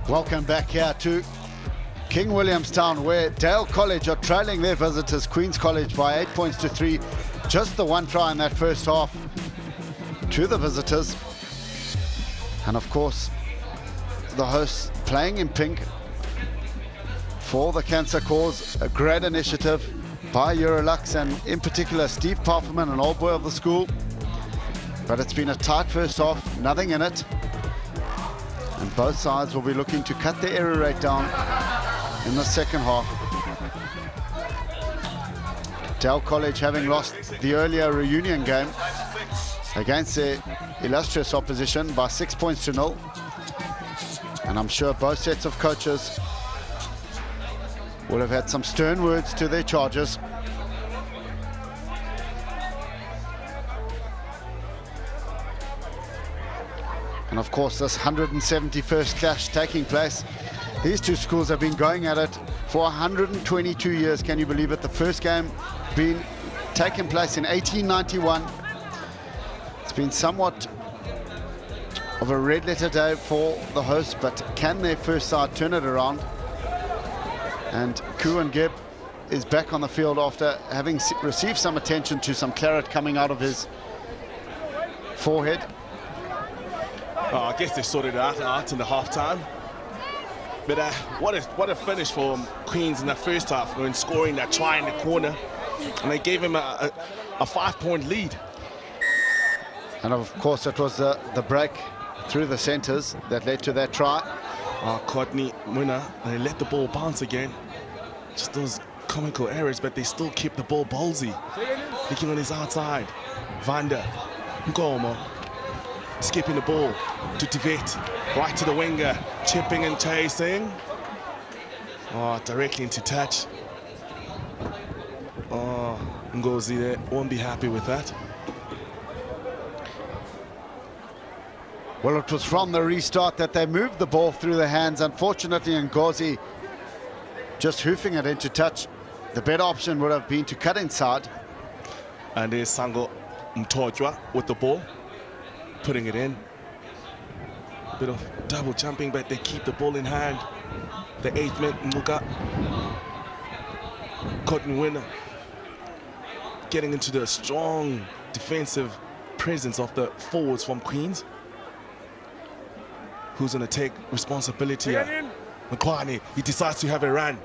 Welcome back here to King Williamstown, where Dale College are trailing their visitors, Queen's College, by 8 points to 3. Just the one try in that first half to the visitors. And of course, the hosts playing in pink for the cancer cause. A great initiative by Eurolux, and in particular Steve Pofferman, an old boy of the school. But it's been a tight first half, nothing in it. And both sides will be looking to cut the error rate down in the second half. Dale College, having lost the earlier reunion game against their illustrious opposition by 6 points to 0. And I'm sure both sets of coaches will have had some stern words to their charges. And of course, this 171st clash taking place. These two schools have been going at it for 122 years. Can you believe it? The first game being taken place in 1891. It's been somewhat of a red letter day for the hosts, but can their first side turn it around? And Kuan Gibb is back on the field after having received some attention to some claret coming out of his forehead. I guess they sorted it out in the half-time. But what a finish for Queens in the first half when scoring that try in the corner. And they gave him a 5-point lead. And of course, it was the break through the centres that led to that try. Courtney winner, they let the ball bounce again. Just those comical errors, but they still keep the ball ballsy. Looking on his outside. Vander, Ngomo. Skipping the ball to Tivet, right to the winger, chipping and chasing. Directly into touch. Ngozi there won't be happy with that. Well, it was from the restart that they moved the ball through the hands. Unfortunately, Ngozi just hoofing it into touch. The better option would have been to cut inside. And there's Sango Mtojwa with the ball, putting it in. Bit of double jumping, but they keep the ball in hand. The 8th man, Muka. Cotton winner. Getting into the strong defensive presence of the forwards from Queens. Who's going to take responsibility here? Mkwani, he decides to have a run.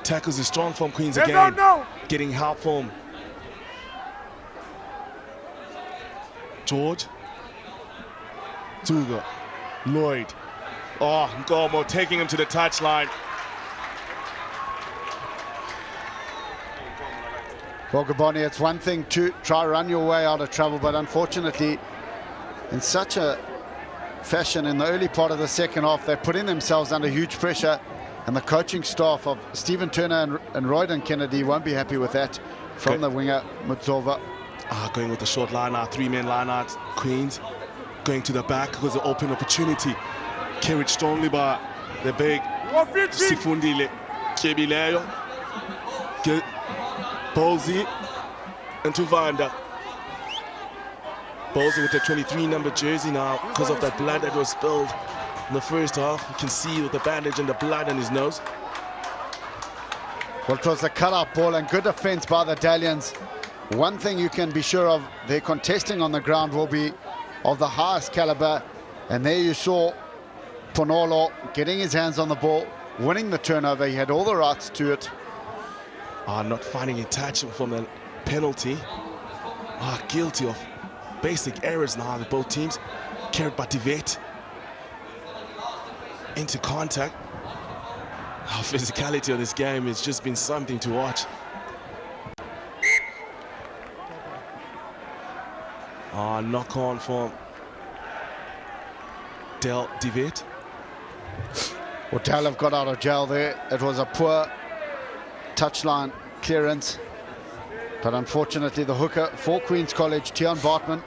Tackles is strong from Queens again. Getting help from George. Tuga, Lloyd. Ngomo taking him to the touchline. Well, Gaboni, it's one thing to try run your way out of trouble, but unfortunately, in such a fashion in the early part of the second half, they're putting themselves under huge pressure, and the coaching staff of Stephen Turner and Royden Kennedy won't be happy with that from the winger, Mutsova. Going with the short line out, 3-man line out, Queens. Going to the back was an open opportunity. Carried strongly by the big Sifundile Kebileyo. Bolsey into Vanda. Bolsey with the 23 number jersey now because of that blood that was spilled in the first half. You can see with the bandage and the blood on his nose. Well, it was a cut-out ball and good defense by the Dalians. One thing you can be sure of, their contesting on the ground will be of the highest caliber. And there you saw Ponolo getting his hands on the ball, winning the turnover. He had all the rights to it. Not finding a touch from the penalty. Guilty of basic errors now, the both teams. Carried by Tivet. Into contact. Physicality of this game has just been something to watch. Knock on from Del Tivet. Well, Dale have got out of jail there. It was a poor touchline clearance, but unfortunately the hooker for Queen's College, Tian Bartman,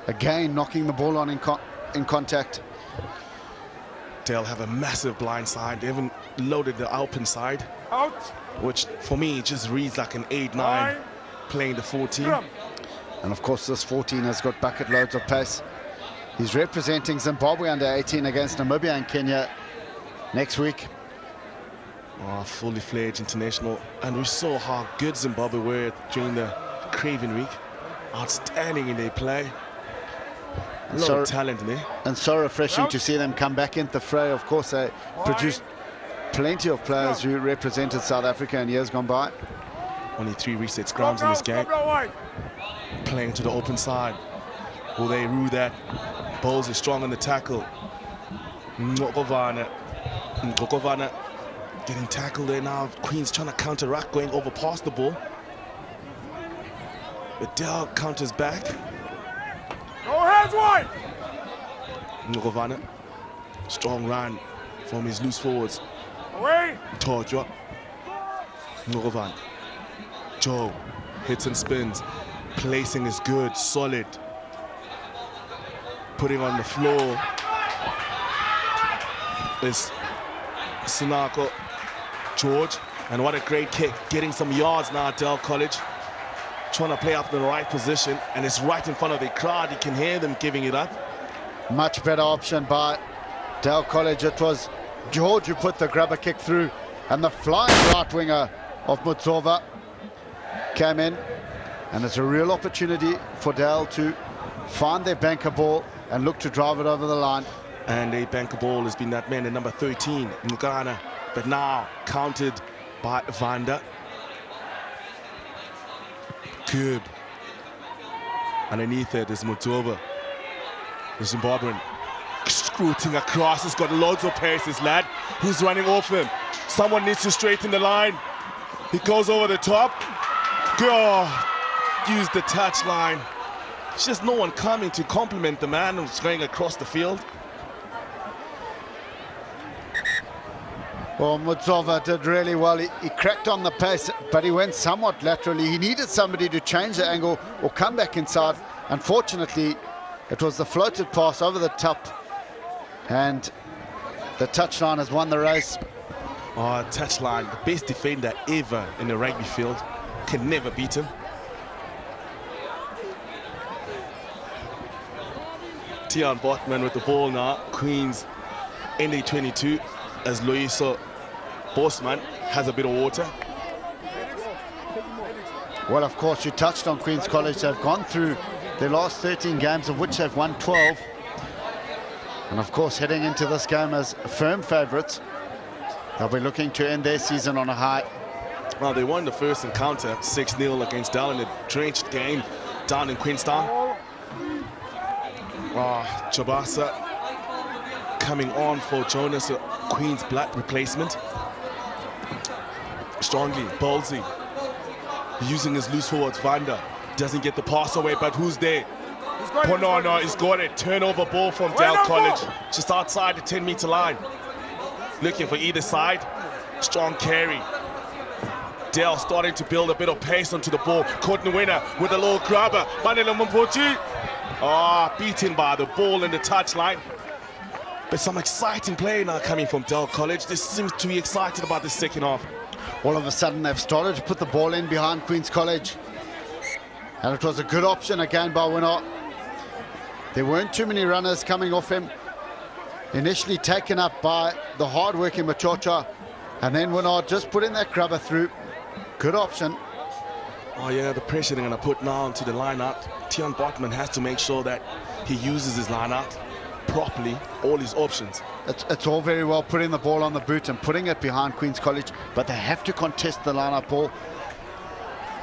again knocking the ball on in contact. Dale have a massive blind side. They haven't loaded the open side, which for me just reads like an 8-9 playing the 14. And of course this 14 has got bucket loads of pace. He's representing Zimbabwe under 18 against Namibia and Kenya next week. Oh, fully fledged international. And we saw how good Zimbabwe were during the Craven week. Outstanding in their play. A lot of talent there. And so refreshing to see them come back into the fray. Of course, they produced plenty of players who represented South Africa in years gone by. Only 3 reset scrums in this game. Playing to the open side. Will they rule that? Bowles is strong on the tackle. Ngokovana getting tackled there now. Queen's trying to counteract, going over past the ball. But Dell counters back. Go hands wide! Ngokovana, strong run from his loose forwards. Away! Torjwa. Ngokovana. Joe hits and spins. Placing is good, solid. Putting on the floor is Sunako George. And what a great kick. Getting some yards now at Dell College. Trying to play up in the right position. And it's right in front of the crowd. You can hear them giving it up. Much better option by Dell College. It was George who put the grubber kick through. And the flying right winger of Mutsova came in. And it's a real opportunity for Dell to find their banker ball and look to drive it over the line. And a banker ball has been that man at number 13, Ngana, but now counted by Vanda. Good. Underneath it is Mutsova, the Zimbabwean. Scrooting across, he's got loads of pace, this lad. Who's running off him? Someone needs to straighten the line. He goes over the top. God. Use the touch line. It's just no one coming to compliment the man who's going across the field. Well, Mutsova did really well. He cracked on the pace, but he went somewhat laterally. He needed somebody to change the angle or come back inside. Unfortunately, it was the floated pass over the top, and the touchline has won the race. Oh, touchline, the best defender ever in the rugby field. Can never beat him. Tian Botman with the ball now. Queens ND22 as Loiso Bosman has a bit of water. Well, of course, you touched on Queen's College. They've gone through their last 13 games, of which they've won 12. And of course, heading into this game as firm favourites, they'll be looking to end their season on a high. Well, they won the first encounter 6-0 against Dal in a drenched game down in Queenstown. Chabasa coming on for Jonas, Queen's blood replacement. Strongly, Ballsy using his loose forwards. Vanda doesn't get the pass away, but who's there? Ponona has got it. Turnover ball from Dell College, just outside the 10-meter line. Looking for either side. Strong carry. Dell starting to build a bit of pace onto the ball. Cotton winner with a little grabber. Manela Mumpuchi. Beaten by the ball in the touchline. But some exciting play now coming from Dell College. They seem to be excited about the second half. All of a sudden, they've started to put the ball in behind Queen's College. And it was a good option again by Winner. There weren't too many runners coming off him. Initially taken up by the hard-working Machocha. And then Winner just putting that grubber through. Good option. Oh yeah, the pressure they're going to put now onto the line-out. Tian Botman has to make sure that he uses his line-out properly, all his options. It's all very well putting the ball on the boot and putting it behind Queen's College, but they have to contest the line-out ball.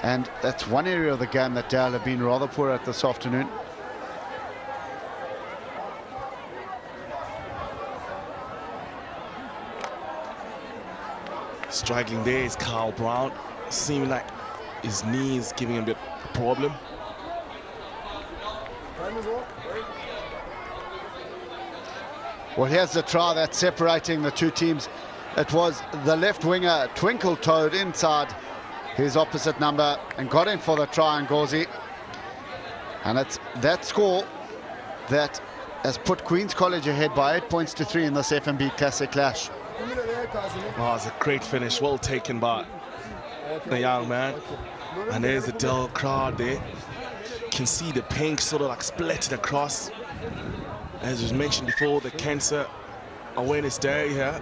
And that's one area of the game that Dale have been rather poor at this afternoon. Struggling there is Carl Brown, seeming like his knee is giving him a bit of a problem. Well, here's the try that's separating the two teams. It was the left winger, Twinkle Toad, inside his opposite number and got in for the try on Ngozi. And it's that score that has put Queen's College ahead by 8 points to 3 in this FNB Classic Clash. Oh, it's a great finish, well taken by the young man. And there's the Dell crowd there. You can see the pink sort of like splattered across. As was mentioned before, the Cancer Awareness Day here.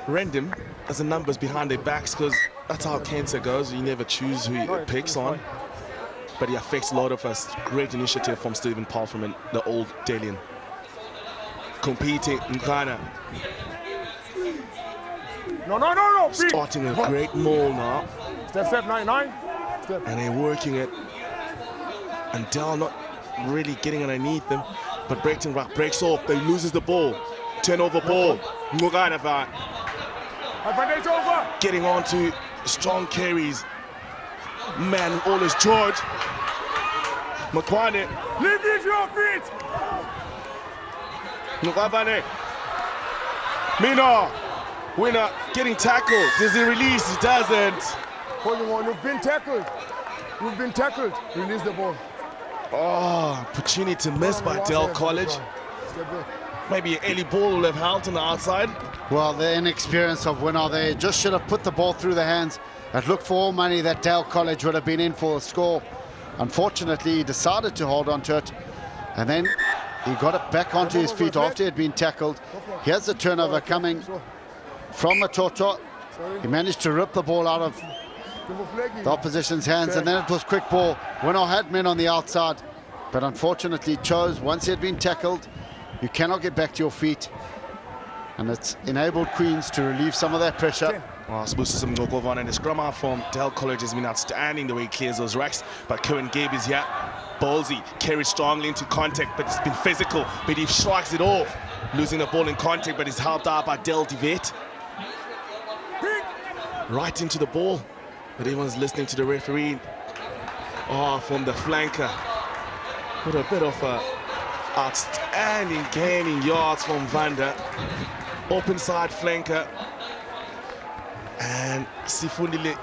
random as the numbers behind their backs, because that's how cancer goes. You never choose who he picks on. But he affects a lot of us. Great initiative from Stephen Paul from the old Dalian. Competing, Nkana. No. Starting a great maul now. Step, 9. Step. And they're working it. And Dell not really getting underneath them. But Breakton Rock breaks off. They loses the ball. Turnover ball. Nkana getting on to strong carries. Man, all is George. Makwane. Leave your feet. Nkabane. Mina. Winner getting tackled. Does he release? He doesn't. Holding on. You've been tackled. Release the ball. Oh, opportunity missed by Dell College. Maybe an early ball will have helped on the outside. Well, the inexperience of Winner there. Just should have put the ball through the hands and looked for all money that Dale College would have been in for a score. Unfortunately, he decided to hold on to it, and then he got it back onto his feet after he had been tackled. Here's the turnover coming from Matoto. He managed to rip the ball out of the opposition's hands, and then it was quick ball. Winner had men on the outside, but unfortunately chose, once he had been tackled, you cannot get back to your feet, and it's enabled Queens to relieve some of that pressure. Well, I suppose some Ngokovan, and the scrum half from Dell College has been outstanding the way he clears those racks. But Kevin Gabe is here. Ballsy carries strongly into contact, but it's been physical. But he strikes it off, losing the ball in contact, but he's helped out by Del Devet. Right into the ball, but everyone's listening to the referee. Oh, from the flanker. What a bit of a outstanding gaining yards from Vanda. Open side flanker. And Sifundile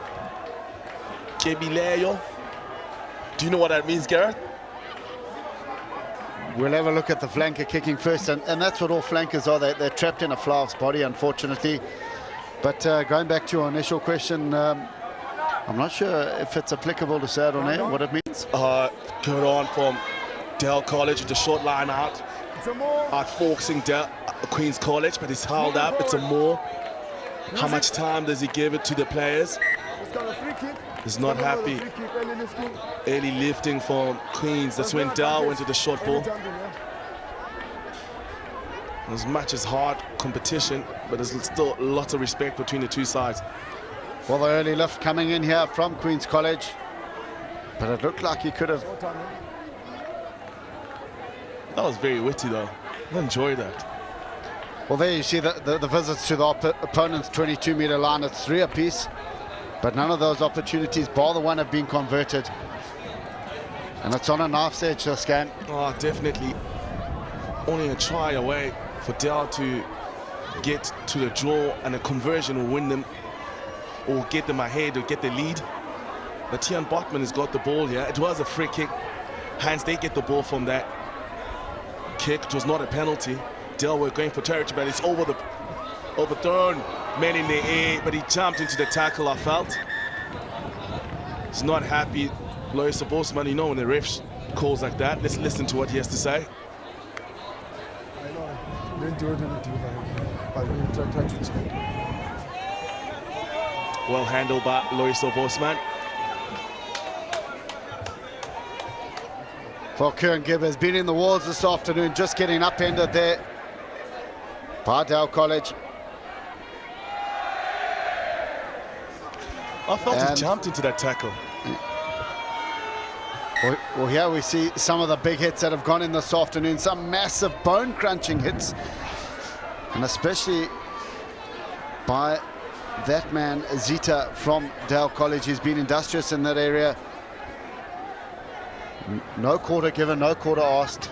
Kebileyo. Do you know what that means, Gareth? We'll have a look at the flanker kicking first, and that's what all flankers are. They're trapped in a flank's body, unfortunately. But going back to your initial question, I'm not sure if it's applicable to say it on air, what it means. Good on from Dell College with the short line out. Outforcing Queen's College, but it's held up. It's a more. How much time does he give it to the players? He's not happy. Early lifting from Queens. That's when Dell went to the short ball. As much as hard competition, but there's still lots of respect between the two sides. Well, the early lift coming in here from Queen's College, but it looked like he could have. That was very witty, though. I enjoyed that. Well, there you see the visits to the opponent's 22-meter line. It's 3 apiece, but none of those opportunities, bar the one, have been converted. And it's on a knife's edge, this game. Oh, definitely. Only a try away for Dell to get to the draw, and a conversion will win them or get them ahead or get the lead. But Tian Botman has got the ball here. It was a free kick. Hence, they get the ball from that kick. It was not a penalty. Dell were going for territory, but it's overthrown. Man in the air, but he jumped into the tackle, I felt. He's not happy. Lois Bosman, you know, when the ref calls like that. Let's listen to what he has to say. I know. Didn't do anything, but we try to check. Well handled by Lois Bosman. Well, Kieran Gibb has been in the walls this afternoon, just getting upended there by Dale College. I felt he jumped into that tackle. Well, here we see some of the big hits that have gone in this afternoon, some massive bone-crunching hits, and especially by that man, Zita, from Dale College. He's been industrious in that area. No quarter given, no quarter asked.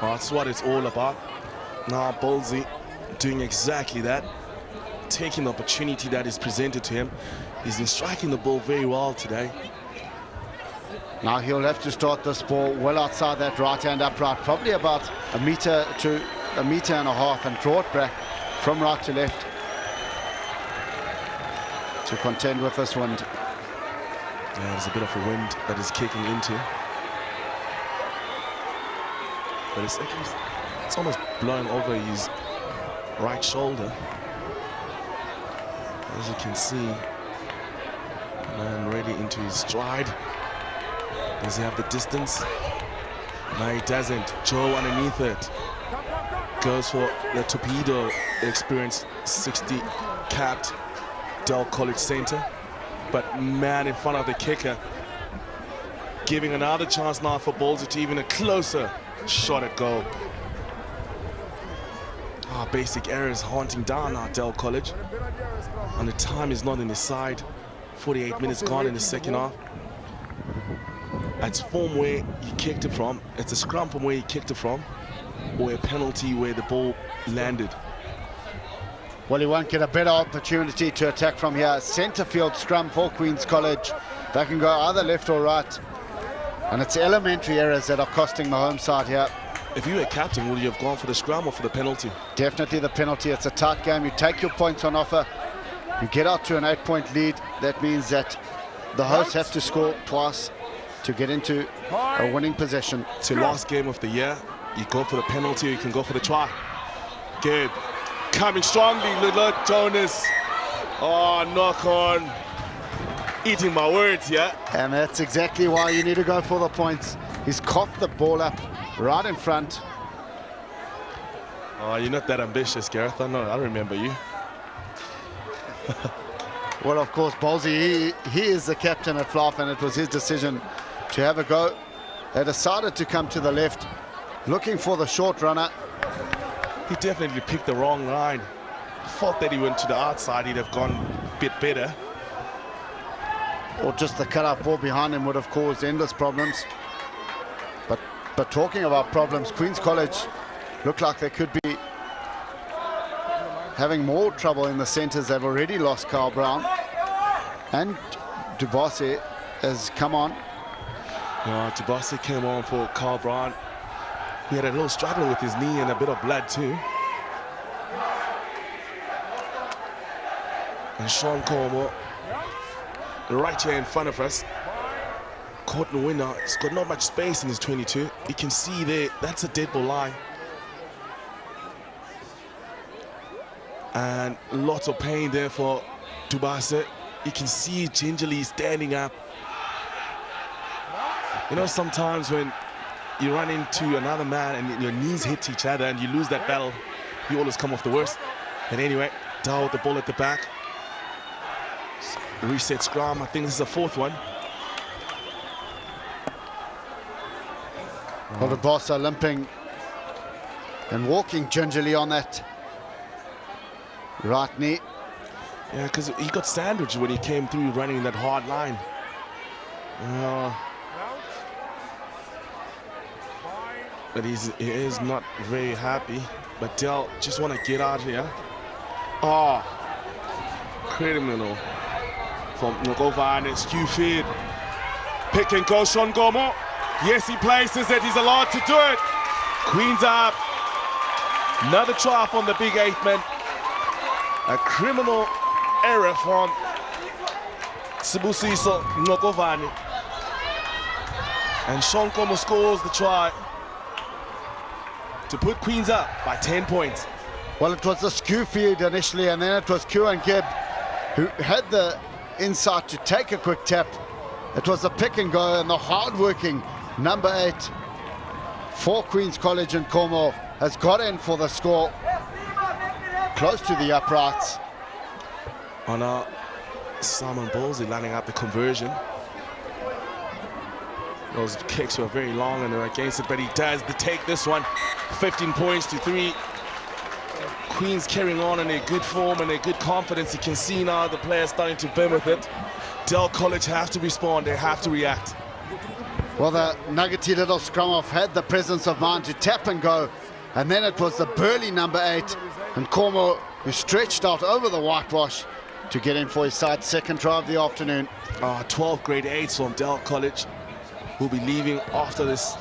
Oh, that's what it's all about. Now, Bolsey doing exactly that, taking the opportunity that is presented to him. He's been striking the ball very well today. Now he'll have to start this ball well outside that right-hand upright, probably about a meter to a meter and a half, and draw it back from right to left to contend with this wind. Yeah, there's a bit of a wind that is kicking into. But it's almost blowing over his right shoulder. As you can see, man ready into his stride. Does he have the distance? No, he doesn't. Joe underneath it. Goes for the torpedo, the experienced 60 capped Dell College center. But man in front of the kicker, giving another chance now for Ballsy to even a closer shot at goal. Basic errors haunting down now Dell College. And the time is not on his side. 48 minutes gone in the second half. It's from where he kicked it from. It's a scrum from where he kicked it from, or a penalty where the ball landed. Well, he won't get a better opportunity to attack from here. Centre field scrum for Queen's College. They can go either left or right. And it's elementary errors that are costing the home side here. If you were captain, would you have gone for the scrum or for the penalty? Definitely the penalty. It's a tight game. You take your points on offer. You get out to an 8-point lead. That means that the hosts have to score twice to get into a winning possession. It's your last game of the year. You go for the penalty or you can go for the try. Good. Coming strongly, little Jonas. Oh, knock on. Eating my words, yeah? And that's exactly why you need to go for the points. He's coughed the ball up right in front. Oh, you're not that ambitious, Gareth. I know, I remember you. Well, of course, Ballsy, he is the captain at Fluff, and it was his decision to have a go. They decided to come to the left, looking for the short runner. He definitely picked the wrong line. Thought that he went to the outside, he'd have gone a bit better. Or just the cut-out ball behind him would have caused endless problems. But talking about problems, Queen's College look like they could be having more trouble in the centres. They've already lost Carl Brown. And Dubase has come on. Dubase came on for Carl Brown. He had a little struggle with his knee and a bit of blood too. And Sean Cormo, right here in front of us. Caught in the winner. He's got not much space in his 22. You can see there, that's a dead ball line. And lots of pain there for Dubase. You can see gingerly standing up. You know, sometimes when you run into another man and your knees hit each other and you lose that battle, you always come off the worst. But anyway, Dow with the ball at the back. Reset scrum, I think this is the fourth one. Well, the boss are limping and walking gingerly on that right knee. Yeah, because he got sandwiched when he came through running that hard line. But he is not very happy. But Dell just want to get out here. Oh, criminal from Ngogova and it's Q-Feed. Pick and go, Sean Gomo. Yes, he places it. He's allowed to do it. Queen's up. Another try from the big eighth man. A criminal error from Sibusiso Ngogovani. And Sean Gomo scores the try to put Queens up by 10 points. Well, it was the skew feed initially, and then it was Q and Gibb who had the insight to take a quick tap. It was the pick and go, and the hard-working number 8 for Queen's College and Cornwall has got in for the score, close to the uprights. On Simon Ballsy lining up the conversion. Those kicks were very long and they're against it, but he does take this one. 15 points to 3. Queens carrying on in a good form and a good confidence. You can see now the players starting to bear with it. Dell College have to respond, they have to react. Well, the nuggety little scrum off had the presence of mind to tap and go, and then it was the burly number 8 and Cormo who stretched out over the whitewash to get in for his side's second try of the afternoon. 12 grade 8s from Dell College will be leaving after this,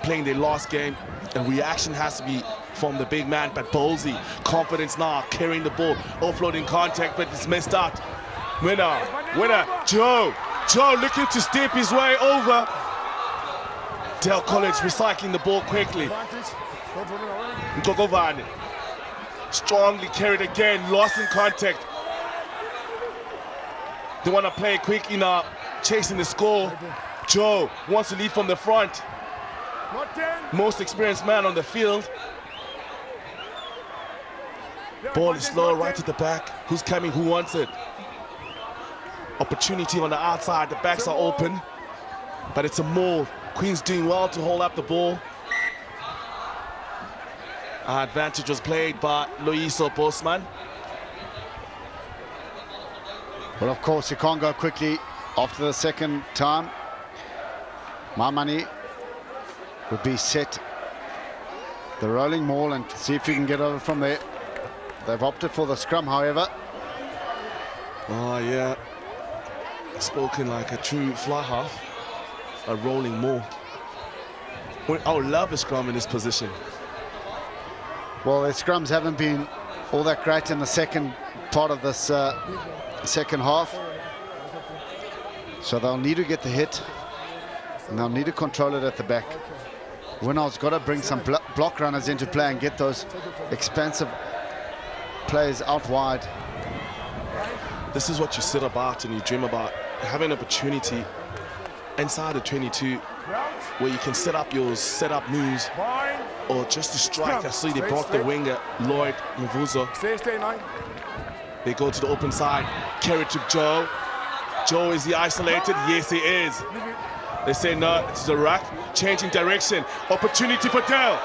playing their last game. The reaction has to be from the big man, but Ballsy, confidence now, carrying the ball, offloading contact, but it's missed out. Winner, Joe looking to step his way over. Dell College recycling the ball quickly. Ngogovane strongly carried again, lost in contact. They want to play quickly now, chasing the score. Joe wants to lead from the front. Most experienced man on the field. Ball is slow right at the back. Who's coming? Who wants it? Opportunity on the outside. The backs are open, but it's a maul. Queen's doing well to hold up the ball. Advantage was played by Loiso Bosman. Well, of course, you can't go quickly after the second time. My money would be set the rolling maul and see if you can get over from there. They've opted for the scrum, however. Oh, yeah. Spoken like a true fly half. A rolling maul. I would love a scrum in this position. Well, their scrums haven't been all that great in the second part of this second half. So they'll need to get the hit, and they'll need to control it at the back. Winnow's got to bring some block runners into play and get those expansive plays out wide. This is what you sit about and you dream about, having an opportunity inside the 22 where you can set up your setup moves or just to strike. I see they brought the winger Lloyd Mvuzo. They go to the open side. Carry to Joe. Joe, is he isolated? Yes, he is. They say no, it's a ruck. Changing direction. Opportunity for Dell.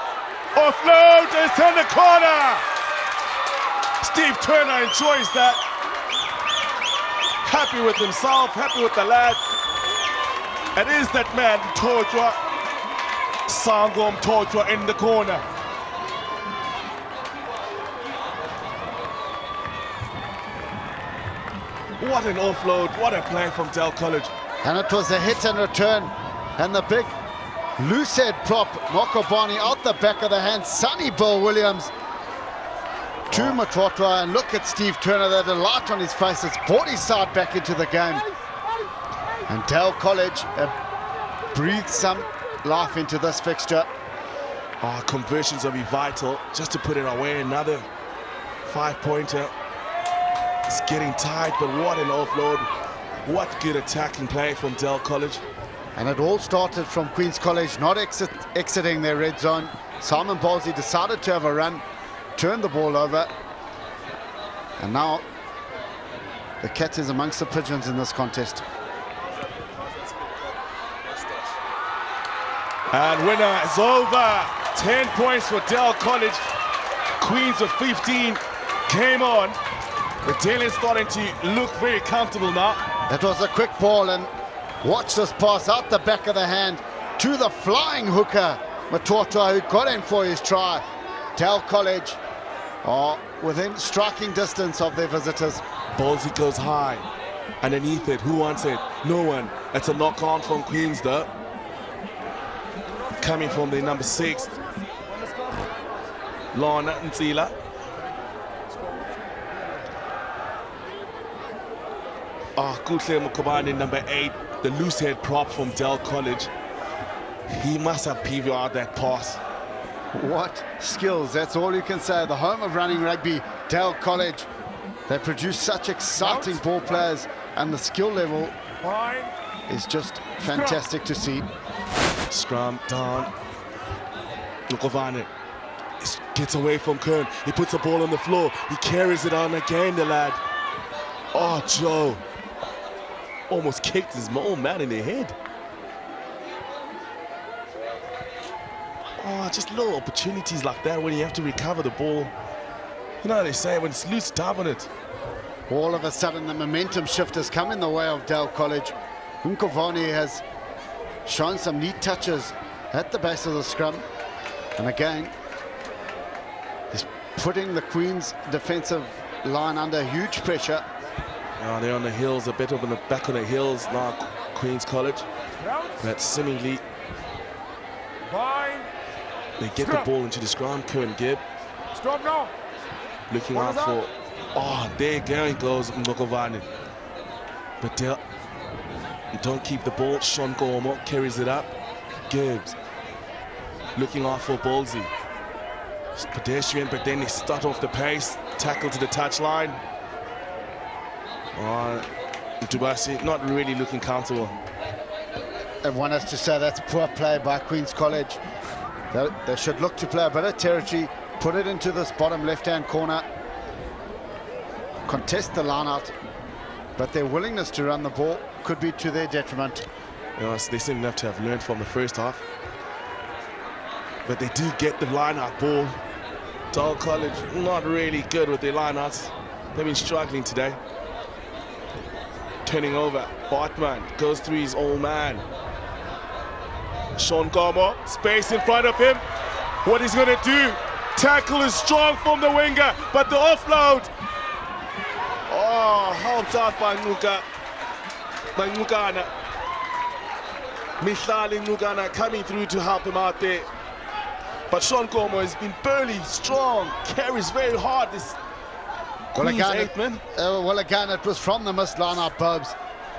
Offload, it's in the corner. Steve Turner enjoys that. Happy with himself, happy with the lads. It is that man, Todra. Sangom Todra in the corner. What an offload, what a play from Dell College. And it was a hit and return. And the big loose head prop, Mokobani out the back of the hand. Sonny Bill Williams to Matwatwa. And look at Steve Turner, that a light on his face. It's brought his side back into the game. And Dell College breathed some life into this fixture. Oh, conversions will be vital just to put it away. Another 5-pointer. It's getting tight, but what an offload. What good attacking play from Dell College. And it all started from Queen's College not exiting their red zone. Simon Bowlesy decided to have a run, turned the ball over. And now the cat is amongst the pigeons in this contest. And winner is over. 10 points for Dell College. Queens of 15 came on. The Dalians starting to look very comfortable now. It was a quick ball, and watch this pass out the back of the hand to the flying hooker, Matwatwa, who got in for his try. Dell College are within striking distance of their visitors. Ballsy goes high. Underneath it, who wants it? No one. It's a knock-on from Queens, though. Coming from the number 6, Lana Ntsila. Kutle Mukobani, number 8, the loose head prop from Dell College. He must have PVR'd that pass. What skills, that's all you can say. The home of running rugby, Dell College. They produce such exciting ball players, and the skill level is just fantastic to see. Scrum down. Mukovane gets away from Kern. He puts the ball on the floor. He carries it on again, the lad. Oh, Joe. Almost kicked his old man in the head. Oh, just little opportunities like that when you have to recover the ball. You know how they say, when it's loose, dive on it. All of a sudden, the momentum shift has come in the way of Dell College. Nkovani has shown some neat touches at the base of the scrum. And again, he's putting the Queen's defensive line under huge pressure. Oh, they're on the hills, a bit up on the back of the hills now, Queen's College. But seemingly, they get the ball into the scrum. Kern Gibb looking out for, oh, there goes Ngokovane. But don't keep the ball. Sean Gormo carries it up. Gibbs looking out for Ballsy. It's pedestrian, but then they start off the pace. Tackle to the touchline. Dubasi not really looking comfortable. And one has to say that's poor play by Queen's College. They should look to play a bit of territory, put it into this bottom left-hand corner, contest the line-out, but their willingness to run the ball could be to their detriment. Yes, they seem to have learned from the first half. But they do get the line-out ball. Dell College not really good with their line-outs. They've been struggling today. Turning over, Bartman goes through his old man. Sean Gomo, space in front of him. What he's gonna do? Tackle is strong from the winger, but the offload. Oh, helped out by Ngugana. Mihlali Ngugana coming through to help him out there. But Sean Gomo has been burly, strong, carries very hard. This Queen's eighth man. Well, again, it was from the missed line-out, Bobs,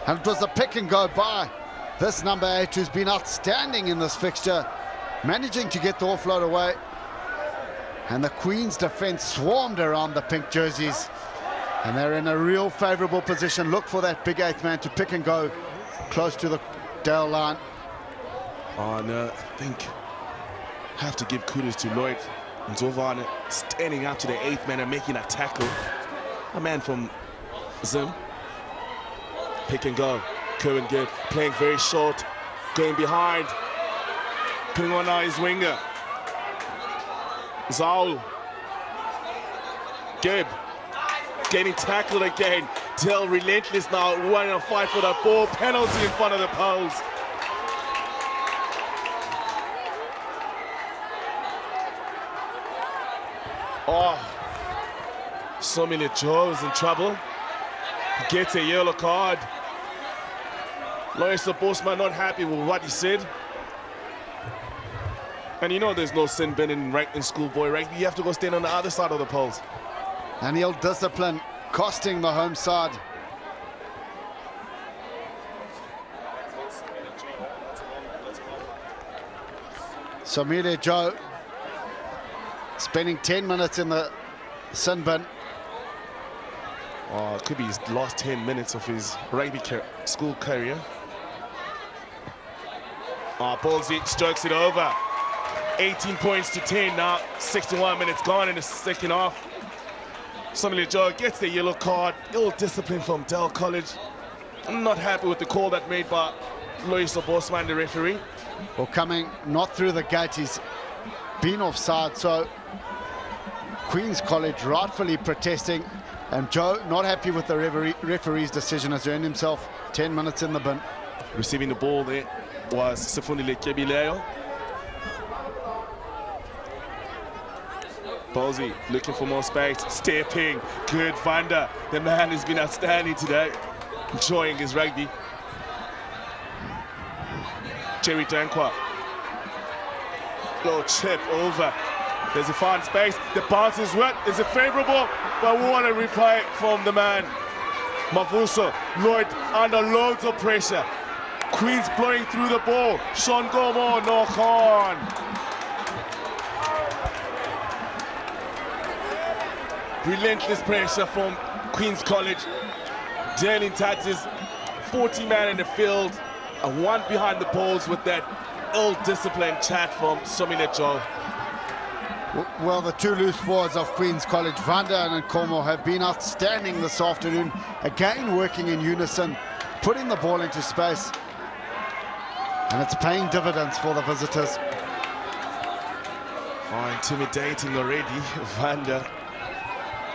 and it was a pick and go by this number 8 who's been outstanding in this fixture, managing to get the offload away. And the Queen's defense swarmed around the pink jerseys, and they're in a real favorable position. Look for that big 8th man to pick and go close to the Dale line. Oh no, I think have to give kudos to Lloyd Nzovane standing up to the 8th man and making a tackle. A man from Zim. Pick and go. Kerwin Gibb playing very short, going behind, putting on now his winger. Zaul. Gibb getting tackled again. Dell relentless now, wanting to fight for that ball. Penalty in front of the post. Oh, Somile Joe is in trouble. Gets a yellow card. Lawrence Bosman not happy with what he said. And you know there's no sin bin in schoolboy rugby. You have to go stand on the other side of the poles. And he'll discipline, costing the home side. Somile Joe spending 10 minutes in the sin bin. Oh, it could be his last 10 minutes of his rugby school career. Ballsy strokes it over. 18 points to 10 now. 61 minutes gone in the second half. Somile Joe gets the yellow card. Ill discipline from Dell College. I'm not happy with the call that made by Lois Bosman, the referee. Well, coming not through the gate, he's been offside, so Queen's College rightfully protesting, and Joe not happy with the referee's decision, has earned himself 10 minutes in the bin. Receiving the ball there was Sifundile Kebileo. Ballsy looking for more space, stepping, good Vanda. The man has been outstanding today, enjoying his rugby. Jerry Dankwa. Low chip over. There's a fine space. The bounce is wet. Is it favorable? But we want a replay from the man. Mavuso. Lloyd under loads of pressure. Queen's blowing through the ball. Sean Gomo, knock on. Relentless pressure from Queen's College. Jalen touches. 40 man in the field. And one behind the poles with that ill-disciplined chat from Somile Joe. Well, the two loose forwards of Queen's College, Vanda and Nkomo, have been outstanding this afternoon. Again, working in unison, putting the ball into space. And it's paying dividends for the visitors. Oh, intimidating already. Vanda.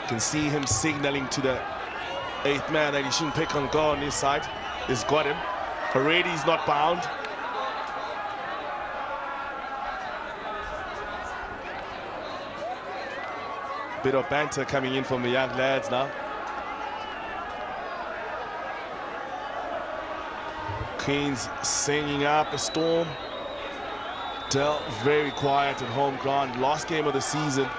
You can see him signaling to the 8th man that he shouldn't pick on goal on his side. He's got him. Already he's not bound. Bit of banter coming in from the young lads now. Queens singing up a storm. Dell very quiet at home ground. Last game of the season.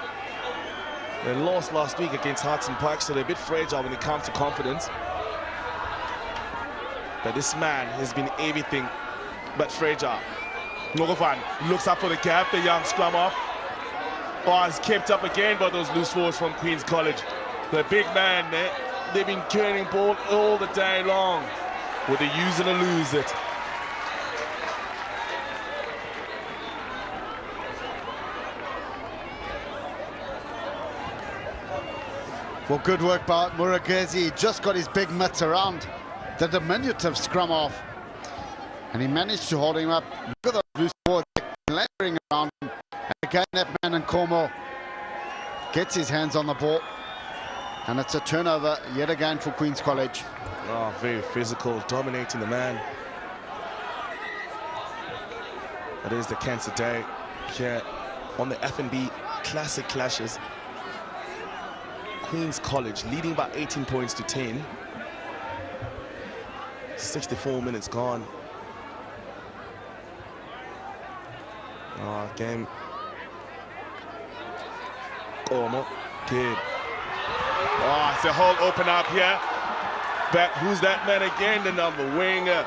They lost last week against Hudson Park, so they're a bit fragile when it comes to confidence. But this man has been everything but fragile. Ngogovan looks up for the gap, the young scrum off. Oh, it's kept up again by those loose forwards from Queen's College. The big man there, they've been carrying ball all the day long. Will they use it or lose it? Well, good work by Muragezi. Just got his big mitts around the diminutive scrum off. And he managed to hold him up. Look at those loose boards clambering around him. And again, that man in Cornwall gets his hands on the ball. And it's a turnover yet again for Queen's College. Oh, very physical, dominating the man. That is the cancer day here on the FNB Classic Clashes. Queen's College leading by 18 points to 10. 64 minutes gone. Game. Como. Kid. Oh, it's a hole open up here. But who's that man again? The number winger.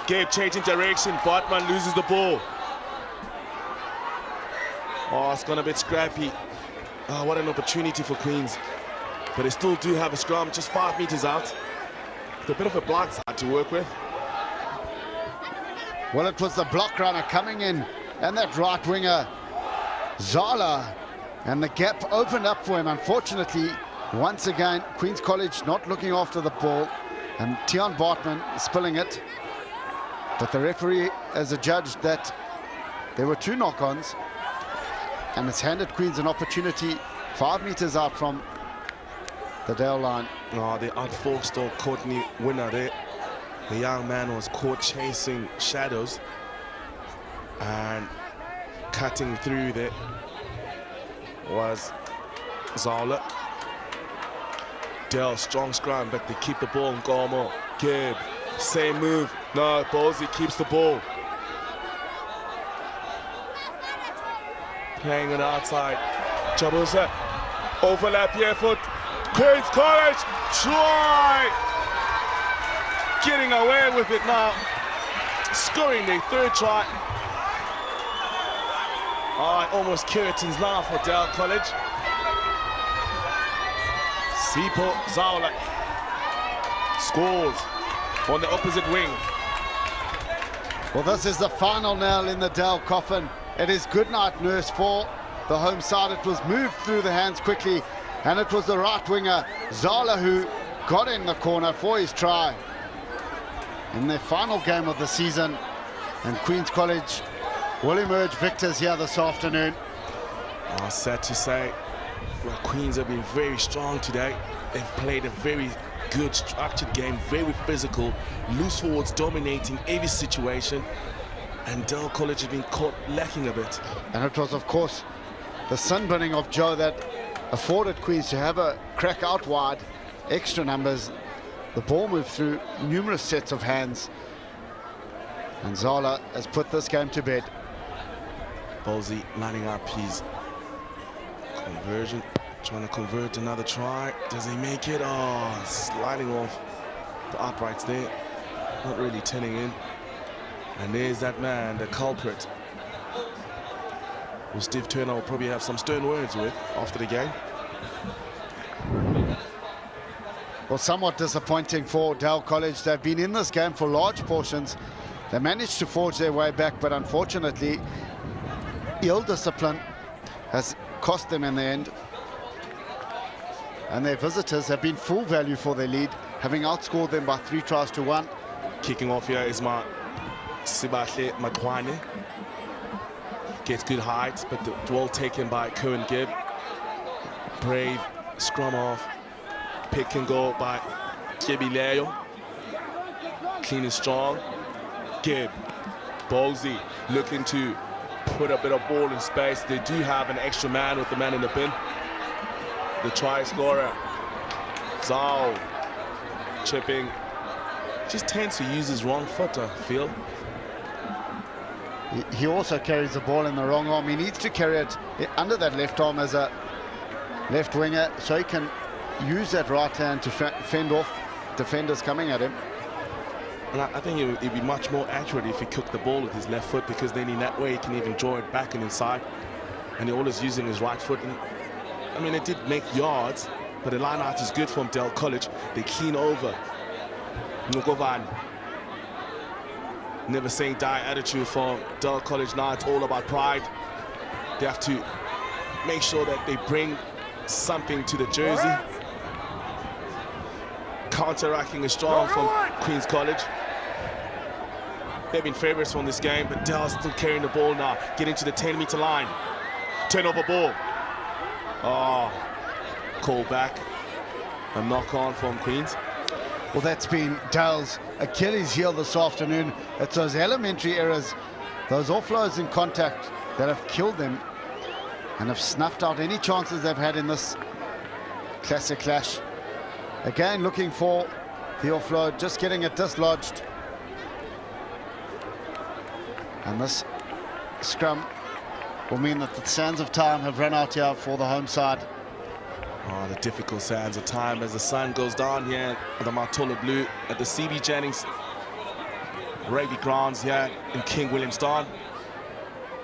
Gabe changing direction. Bartman loses the ball. Oh, it's gone a bit scrappy. Oh, what an opportunity for Queens. But they still do have a scrum just 5 meters out. It's a bit of a blind side to work with. Well, it was the block runner coming in, and that right winger, Zala, and the gap opened up for him. Unfortunately, once again, Queen's College not looking after the ball, and Tian Bartman spilling it. But the referee has adjudged that there were 2 knock-ons, and it's handed Queens an opportunity 5 meters out from the Dale line. Oh, they outforced or Courtney winner there. The young man was caught chasing shadows and cutting through there was Zala. Dale, strong scrum, but they keep the ball in Gormo. Gibb, same move. No, Ballsy keeps the ball. Playing it outside. Jabusa, overlap here for Queen's College. Try! Getting away with it now. Scoring their 3rd try. Oh, almost Curitons now for Dale College. Sipo Zaula scores on the opposite wing. Well, this is the final nail in the Dale coffin. It is good night, nurse, for the home side. It was moved through the hands quickly, and it was the right winger, Zala, who got in the corner for his try in their final game of the season. And Queen's College will emerge victors here this afternoon. Oh, sad to say, well, Queens have been very strong today. They've played a very good structured game, very physical, loose forwards dominating every situation, and Dale College has been caught lacking a bit. And it was, of course, the sunburning of Joe that afforded Queens to have a crack out wide, extra numbers. The ball moved through numerous sets of hands, and Zala has put this game to bed. Ballsy lining up his conversion, trying to convert another try. Does he make it? Oh, sliding off the uprights there, not really turning in. And there's that man, the culprit, who Steve Turner will probably have some stern words with after the game. Well, somewhat disappointing for Dale College. They've been in this game for large portions. They managed to forge their way back, but unfortunately, ill discipline has cost them in the end. And their visitors have been full value for their lead, having outscored them by 3 tries to 1. Kicking off here is my Sibahle Makwane. Gets good height, but the ball taken by Cohen Gibb. Brave scrum off. Pick and go by Kebileo. Clean and strong. Gibb. Ballsy looking to put a bit of ball in space. They do have an extra man with the man in the bin. The try scorer, Zhao, chipping. Just tends to use his wrong foot, I feel. He also carries the ball in the wrong arm. He needs to carry it under that left arm as a left winger, so he can use that right hand to fend off defenders coming at him. And I think it'd be much more accurate if he cooked the ball with his left foot, because then in that way he can even draw it back and inside. And he always using his right foot. And, I mean, it did make yards, but the line out is good from Del College. They clean over. Ngovan. Never say die attitude from Del College now. It's all about pride. They have to make sure that they bring something to the jersey. Counter-attacking is strong from Queen's College. They've been favorites from this game, but Del's still carrying the ball now. Getting to the 10-meter line. Turnover ball. Oh, call back. A knock-on from Queens. Well, that's been Dale's Achilles heel this afternoon. It's those elementary errors, those offloads in contact that have killed them and have snuffed out any chances they've had in this Classic Clash. Again, looking for the offload, just getting it dislodged. And this scrum will mean that the sands of time have run out here for the home side. Oh, the difficult sands of time as the sun goes down here at the Martola Blue at the CB Jennings rugby grounds here in King Williamstown.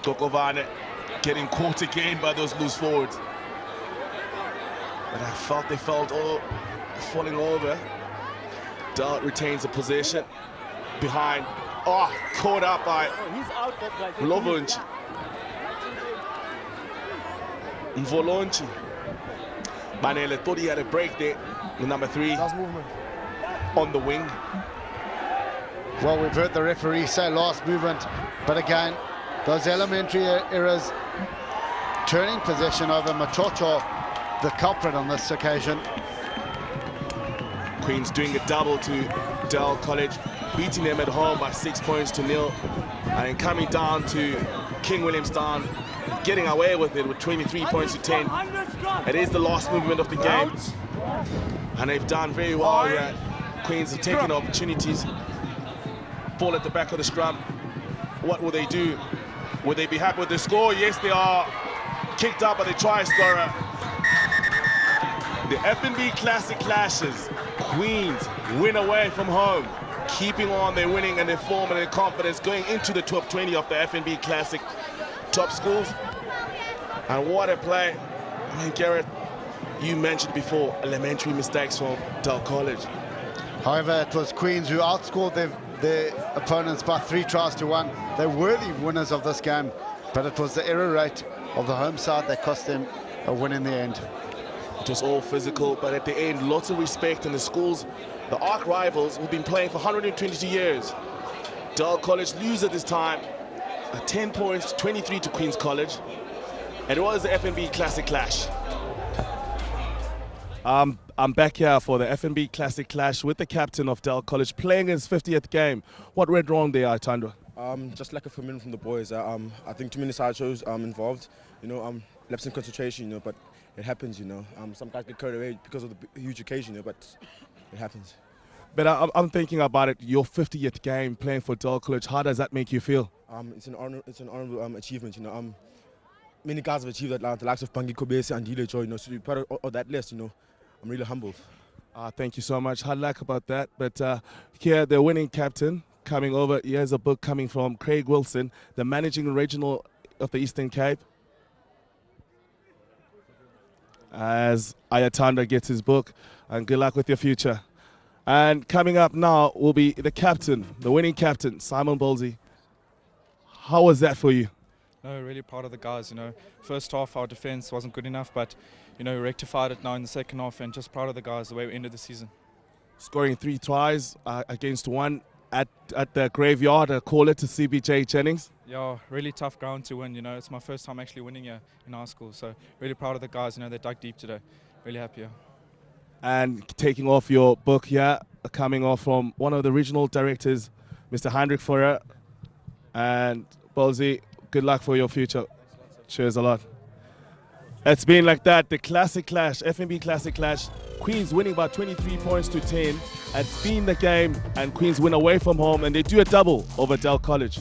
Gokovane getting caught again by those loose forwards. But I felt they felt all falling over. Dart retains the possession behind. Oh, caught up by Mvolonchi. Mvolonchi. Manele thought he had a break there. The number 3 on the wing. Well, we've heard the referee say last movement, but again, those elementary errors, turning possession over Machocho, the culprit on this occasion. Queens doing a double to Del College, beating them at home by 6 points to 0, and then coming down to King Williamstown, getting away with it with 23 points to 10. It is the last movement of the game, and they've done very well here. Queens have taken opportunities. Ball at the back of the scrum. What will they do? Will they be happy with the score? Yes, they are. Kicked out by the try scorer. The FNB Classic Clashes. Queens win away from home, keeping on their winning and their form and their confidence, going into the top 20 of the FNB Classic top schools. And what a play. I mean, Garrett, you mentioned before elementary mistakes from Del College. However, it was Queens who outscored their opponents by 3 tries to 1. They're worthy winners of this game, but it was the error rate of the home side that cost them a win in the end. It was all physical, but at the end, lots of respect in the schools. The arch rivals who've been playing for 122 years. Del College lose at this time, 10 points, 23 to Queens College. And it was the FNB Classic Clash. I'm back here for the FNB Classic Clash with the captain of Del College playing his 50th game. What went wrong there, Tandwa? Just lack of commitment from the boys. I think too many sideshows involved. Lapse in concentration. But it happens. Some guys get carried away because of the huge occasion. But it happens. But I'm thinking about it. Your 50th game playing for Del College. How does that make you feel? It's an honor. It's an honorable achievement. Many guys have achieved that, the likes of Pangi Kobese and Dile Joy. So to be part of that list, I'm really humbled. Thank you so much. Hard luck about that. But here, the winning captain coming over. He has a book coming from Craig Wilson, the managing regional of the Eastern Cape. As Ayatanda gets his book, and good luck with your future. And coming up now will be the captain, the winning captain, Simon Bolsey. How was that for you? No, really proud of the guys. First half our defense wasn't good enough, but rectified it now in the second half, and just proud of the guys the way we ended the season. Scoring 3 tries against 1 at the graveyard, call it to CBJ Jennings. Yeah, really tough ground to win. It's my first time actually winning here in our school, so really proud of the guys. They dug deep today. Really happy. Yeah. And taking off your book here, coming off from one of the regional directors, Mr. Heinrich Feuer. And Bolsey, good luck for your future. Cheers a lot. It's been like that, the Classic Clash, FNB Classic Clash. Queens winning by 23 points to 10. It's been the game, and Queens win away from home, and they do a double over Del College.